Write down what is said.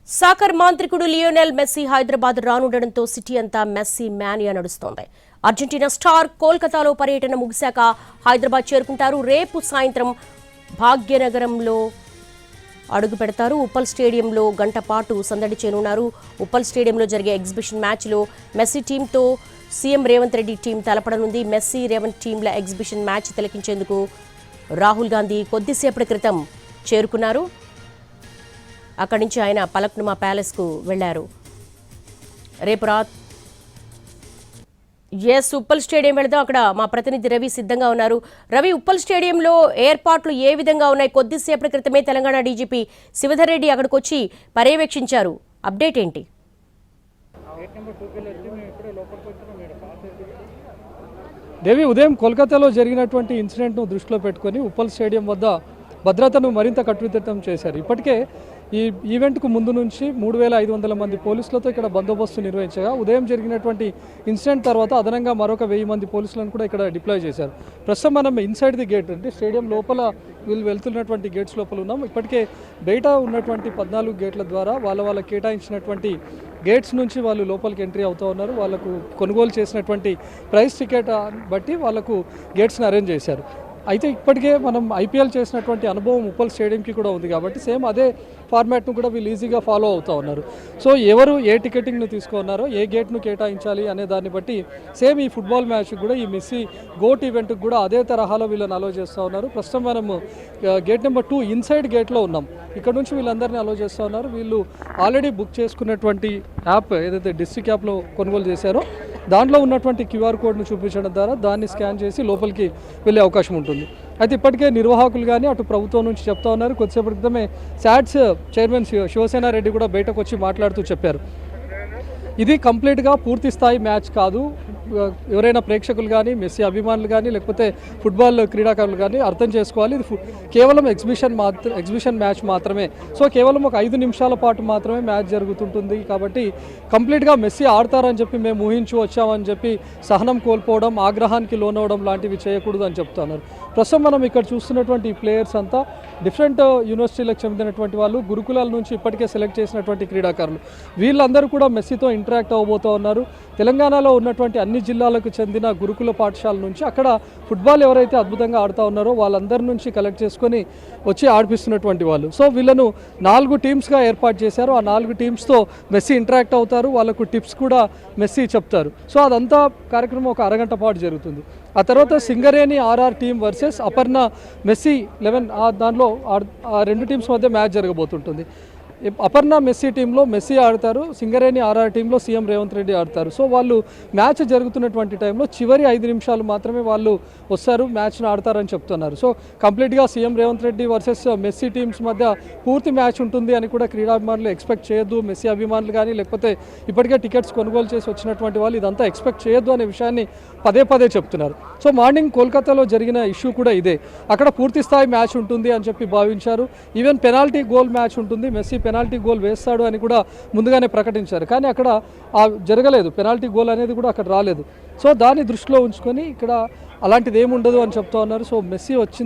Soccer మాంత్రికుడు Lionel Messi Hyderabad రానుండడంతో city అంతా messy mania నడుస్తోంది. అర్జెంటీనా స్టార్ కోల్కతాలో పర్యటన ముగిశాక హైదరాబాద్ చేరుకుంటారు. రేపు సాయంత్రం భాగ్యనగరంలో అడుగు పెడతారు. ఉప్పల్ స్టేడియంలో గంట పాటు సందడి చేయనున్నారు. ఉప్పల్ స్టేడియంలో జరిగే ఎగ్జిబిషన్ మ్యాచ్లో మెస్సీ టీంతో సీఎం రేవంత్ రెడ్డి టీం తలపడనుంది. మెస్సీ రేవంత్ టీంల ఎగ్జిబిషన్ మ్యాచ్ తిలకించేందుకు రాహుల్ గాంధీ కొద్దిసేపటి క్రితం చేరుకున్నారు. అక్కడి నుంచి ఆయన పలక్నుమా ప్యాలెస్కు వెళ్లారు. రేపు ఉప్పల్ స్టేడియం వెళదాం. అక్కడ మా ప్రతినిధి రవి సిద్ధంగా ఉన్నారు. రవి, ఉప్పల్ స్టేడియంలో ఏర్పాట్లు ఏ విధంగా ఉన్నాయి? కొద్దిసేపటి క్రితమే తెలంగాణ డీజీపీ శివధర్ రెడ్డి అక్కడికి వచ్చి పర్యవేక్షించారు. అప్డేట్ ఏంటి? దేవి, ఉదయం కోల్కతాలో జరిగినటువంటి ఇన్సిడెంట్ను దృష్టిలో పెట్టుకొని ఉప్పల్ స్టేడియం వద్ద భద్రతను మరింత కట్టుదిట్టం చేశారు. ఇప్పటికే ఈ ఈవెంట్కు ముందు నుంచి 3500 మంది పోలీసులతో ఇక్కడ బందోబస్తు నిర్వహించగా ఉదయం జరిగినటువంటి ఇన్సిడెంట్ తర్వాత అదనంగా మరొక 1000 మంది పోలీసులను కూడా ఇక్కడ డిప్లాయ్ చేశారు. ప్రస్తుతం మనం ఇన్సైడ్ ది గేట్, అంటే స్టేడియం లోపల వీళ్ళు వెళ్తున్నటువంటి గేట్స్ లోపల ఉన్నాం. ఇప్పటికే బయట ఉన్నటువంటి 14 గేట్ల ద్వారా వాళ్ళ కేటాయించినటువంటి గేట్స్ నుంచి వాళ్ళు లోపలికి ఎంట్రీ అవుతూ ఉన్నారు. వాళ్ళకు కొనుగోలు చేసినటువంటి ప్రైస్ టికెట్ బట్టి వాళ్ళకు గేట్స్ని అరేంజ్ చేశారు. అయితే ఇప్పటికే మనం ఐపీఎల్ చేసినటువంటి అనుభవం ఉప్పల్ స్టేడియంకి కూడా ఉంది కాబట్టి సేమ్ అదే ఫార్మాట్ను కూడా వీళ్ళు ఈజీగా ఫాలో అవుతూ ఉన్నారు. సో ఎవరు ఏ టికెటింగ్ను తీసుకున్నారో, ఏ గేట్ను కేటాయించాలి అనే దాన్ని బట్టి సేమ్ ఈ ఫుట్బాల్ మ్యాచ్ కూడా, ఈ మెస్సీ గోట్ ఈవెంట్కి కూడా అదే తరహాలో వీళ్ళని అలో చేస్తూ ఉన్నారు. ప్రస్తుతం మనము గేట్ నెంబర్ 2 ఇన్సైడ్ గేట్లో ఉన్నాం. ఇక్కడ నుంచి వీళ్ళందరినీ అలో చేస్తూ ఉన్నారు. వీళ్ళు ఆల్రెడీ బుక్ చేసుకున్నటువంటి యాప్ ఏదైతే డిస్ట్రిక్ట్ యాప్లో కొనుగోలు చేశారో దాంట్లో ఉన్నటువంటి క్యూఆర్ కోడ్ను చూపించడం ద్వారా దాన్ని స్కాన్ చేసి లోపలికి వెళ్ళే అవకాశం ఉంటుంది. అయితే ఇప్పటికే నిర్వాహకులు కానీ అటు ప్రభుత్వం నుంచి చెప్తా ఉన్నారు. కొద్దిసేపటి క్రితమే శాట్స్ చైర్మన్ శివసేన రెడ్డి కూడా బయటకు వచ్చి మాట్లాడుతూ చెప్పారు, ఇది కంప్లీట్గా పూర్తి స్థాయి మ్యాచ్ కాదు. ఎవరైనా ప్రేక్షకులు కానీ, మెస్సీ అభిమానులు కానీ, లేకపోతే ఫుట్బాల్ క్రీడాకారులు కానీ అర్థం చేసుకోవాలి, ఇది కేవలం ఎగ్జిబిషన్ మ్యాచ్ మాత్రమే. సో కేవలం ఒక 5 నిమిషాల పాటు మాత్రమే మ్యాచ్ జరుగుతుంటుంది. కాబట్టి కంప్లీట్గా మెస్సీ ఆడతారని చెప్పి మేము ఊహించి వచ్చామని చెప్పి సహనం కోల్పోవడం, ఆగ్రహానికి లోనవడం లాంటివి చేయకూడదు అని చెప్తున్నారు. ప్రస్తుతం మనం ఇక్కడ చూస్తున్నటువంటి ఈ ప్లేయర్స్ అంతా డిఫరెంట్ యూనివర్సిటీలకు చెందినటువంటి వాళ్ళు, గురుకులాల నుంచి ఇప్పటికే సెలెక్ట్ చేసినటువంటి క్రీడాకారులు. వీళ్ళందరూ కూడా మెస్సీతో ఇంటరాక్ట్ అవ్వబోతూ ఉన్నారు. తెలంగాణలో ఉన్నటువంటి అన్ని జిల్లాలకు చెందిన గురుకుల పాఠశాల నుంచి అక్కడ ఫుట్బాల్ ఎవరైతే అద్భుతంగా ఆడుతూ ఉన్నారో వాళ్ళందరి నుంచి కలెక్ట్ చేసుకొని వచ్చి ఆడిపిస్తున్నటువంటి వాళ్ళు. సో వీళ్ళను 4 టీమ్స్గా ఏర్పాటు చేశారు. ఆ 4 టీమ్స్తో మెస్సీ ఇంటరాక్ట్ అవుతారు. వాళ్ళకు టిప్స్ కూడా మెస్సీ చెప్తారు. సో అదంతా కార్యక్రమం ఒక అరగంట పాటు జరుగుతుంది. ఆ తర్వాత Singareni RR team versus Aparna Messi 11 దాంట్లో ఆ 2 టీమ్స్ మధ్య మ్యాచ్ జరగబోతుంటుంది. అపర్ణ మెస్సీ టీంలో మెస్సీ ఆడతారు, సింగరేణి ఆర్ఆర్ టీంలో సీఎం రేవంత్ రెడ్డి ఆడతారు. సో వాళ్ళు మ్యాచ్ జరుగుతున్నటువంటి టైంలో చివరి 5 నిమిషాలు మాత్రమే వాళ్ళు వస్తారు, మ్యాచ్ను ఆడతారని చెప్తున్నారు. సో కంప్లీట్గా CM Revanth Reddy versus Messi teams మధ్య పూర్తి మ్యాచ్ ఉంటుంది అని కూడా క్రీడాభిమానులు ఎక్స్పెక్ట్ చేయొద్దు. మెస్సీ అభిమానులు కానీ, లేకపోతే ఇప్పటికే టికెట్స్ కొనుగోలు చేసి వచ్చినటువంటి వాళ్ళు ఇదంతా ఎక్స్పెక్ట్ చేయొద్దు అనే విషయాన్ని పదే చెప్తున్నారు. సో మార్నింగ్ కోల్కతాలో జరిగిన ఇష్యూ కూడా ఇదే. అక్కడ పూర్తి స్థాయి మ్యాచ్ ఉంటుంది అని చెప్పి భావించారు. ఈవెన్ పెనాల్టీ గోల్ మ్యాచ్ ఉంటుంది, మెస్సీ పెనాల్టీ గోల్ వేస్తాడు అని కూడా ముందుగానే ప్రకటించారు. కానీ అక్కడ జరగలేదు, పెనాల్టీ గోల్ అనేది కూడా అక్కడ రాలేదు. సో దాన్ని దృష్టిలో ఉంచుకొని ఇక్కడ అలాంటిది ఏముండదు అని చెప్తా ఉన్నారు. సో మెస్సీ వచ్చింది